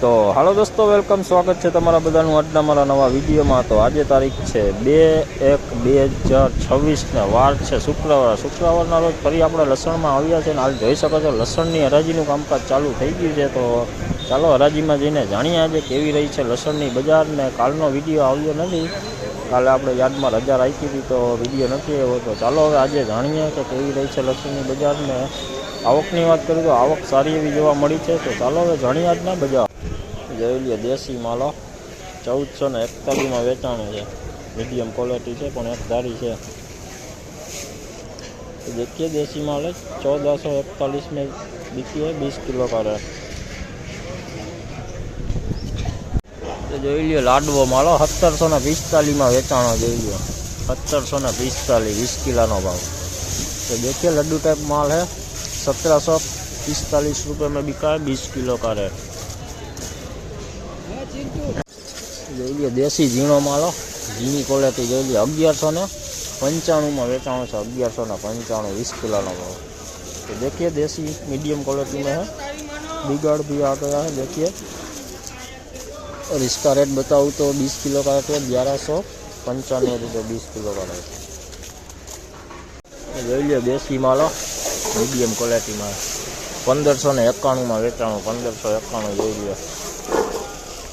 तो हेलो दोस्तों, वेलकम, स्वागत है तमारा बधाનું આજના મારા નવા વિડીયોમાં। તો આજે તારીખ છે 2/1/2026 ને વાર છે શુક્રવારના રોજ ફરી આપણે લસણમાં આવ્યા છે। હાલ જોઈ શકો છો લસણની હરાજીનું કામકાજ ચાલુ થઈ ગયું છે। તો ચાલો હરાજીમાં જઈને જાણીએ આજે કેવી રહી છે લસણની બજાર। ને કાલનો વિડીયો આવ્યો નથી, કાલે આપણે યાદમાં રજા રાખી હતી તો વિડીયો નથી આવ્યો। તો ચાલો હવે આજે જાણીએ કે કેવી રહી છે લસણની બજાર। ને આવકની વાત કરીએ તો આવક સારી એવી જોવા મળી છે। તો ચાલો હવે જાણીએ આજના બજાર। જોઈ લો દેશી માલો 1441 में वेचाणु है। मीडियम क्वालिटी है पण एक धारी है। तो देखिए देसी माल है 1441 में बिकी है 20 किलो का रेट। तो जो लियो लाडवो मालो 1745 में वेचाणो। जो लियो 1745 20 किलो नो भाव। तो देखिए लड्डू टाइप माल है 1745 रुपये में बिका है 20 किलो का रेट। जो लियो देसी झीणो मालो झीणी क्वालिटी जो लियो 1195 में वेचाणो है। 1195 20 किलो नो भाव। तो देखिए देसी मीडियम क्वालिटी में है। बिगाड़ भी आ गया है देखिए। और इसका रेट बताऊँ तो 20 किलो का रेट है 1195 रुपये 20 किलो का रेट। जो लियो देसी मालो मीडियम क्वालिटी में 1591 में वेचाणो। 1591 जो लियो।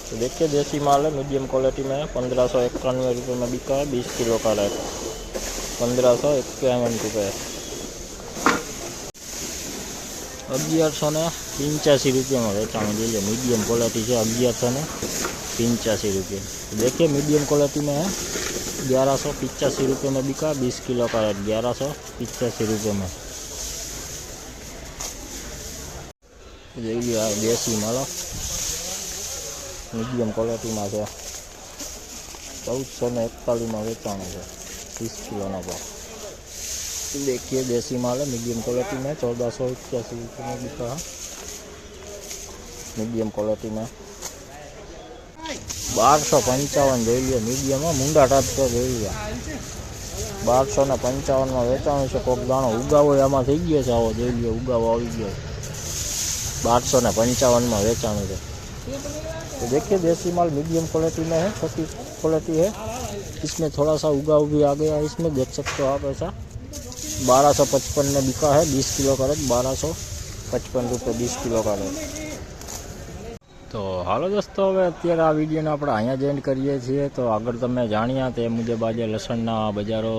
तो देखिए देसी माल है मीडियम क्वालिटी में 1591 रुपये में बिका है 20 किलो का रेट। 1551 रुपये। 1185 रुपये में वेचाणु। जो मीडियम क्वालिटी है 1185 रुपये। तो देखिए मीडियम क्वालिटी में है 1185 रुपये में बिका 20 किलो का रेट। 1185 रुपये में। देखिए देसी मालो मीडियम क्वालिटी में है 1441 में वेचाणु है 30 किलो ना भाव। देखिए देसी माल है मीडियम क्वालिटी में 1481 रुपये में बिका है मीडियम क्वालिटी में। 1255 जो लियो मीडियम में मुंडा टाइप तो जो लियो 1255 में वेचाणु है। कोक दाणो उगावो आमां थई गयो छे। आवो जो लियो उगावो आवी गयो 1255 में वेचाणु है। तो देखिए देसी माल मीडियम क्वालिटी में है, छोटी क्वालिटी है। इसमें थोड़ा सा उगाव भी आ गया है। इसमें देख सकते हो आप ऐसा 1255 में बिका है 20 किलो का रेट। 1255 रुपये 20 किलो का रेट। तो हालो दोस्तों, હવે અત્યારે આ વિડીયોને આપણે અહીંયા જ એન્ડ કરીએ છીએ। તો આગળ તમે જાણ્યા તે મુજબ આજે લસણના બજારો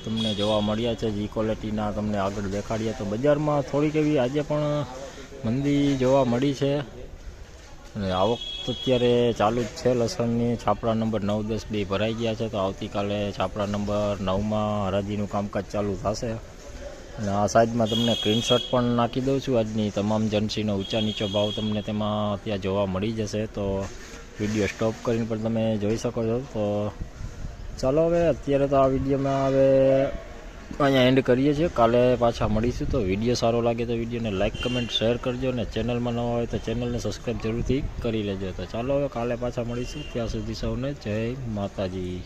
તમને જોવા મળ્યા છે। જે ક્વોલિટીના તમને આગળ દેખાડ્યા। તો બજારમાં થોડીક એવી આજે પણ મંદી જોવા મળી છે। અને આવક તો અત્યારે ચાલુ જ છે લસણની। છાપરા નંબર 9, 10 બે ભરાઈ ગયા છે। તો આવતીકાલે છાપરા નંબર 9માં હરાજીનું કામકાજ ચાલુ થશે। અને આ સાઈડમાં તમને સ્ક્રીનશોટ પણ નાખી દઉં છું। આજની તમામ જણસીનો ઊંચા નીચો ભાવ તમને તેમાં ત્યાં જોવા મળી જશે। તો વિડીયો સ્ટોપ કરીને પણ તમે જોઈ શકો છો। તો ચાલો હવે અત્યારે તો આ વિડીયોમાં હવે અહીંયા એન્ડ કરીએ છીએ। કાલે પાછા મળીશું। તો વિડીયો સારો લાગે તો વિડીયોને લાઇક, કમેન્ટ, શેર કરજો। અને ચેનલમાં નવા હોય તો ચેનલને સબસ્ક્રાઈબ જરૂરથી કરી લેજો। તો ચાલો હવે કાલે પાછા મળીશું। ત્યાં સુધી સૌને જય માતાજી।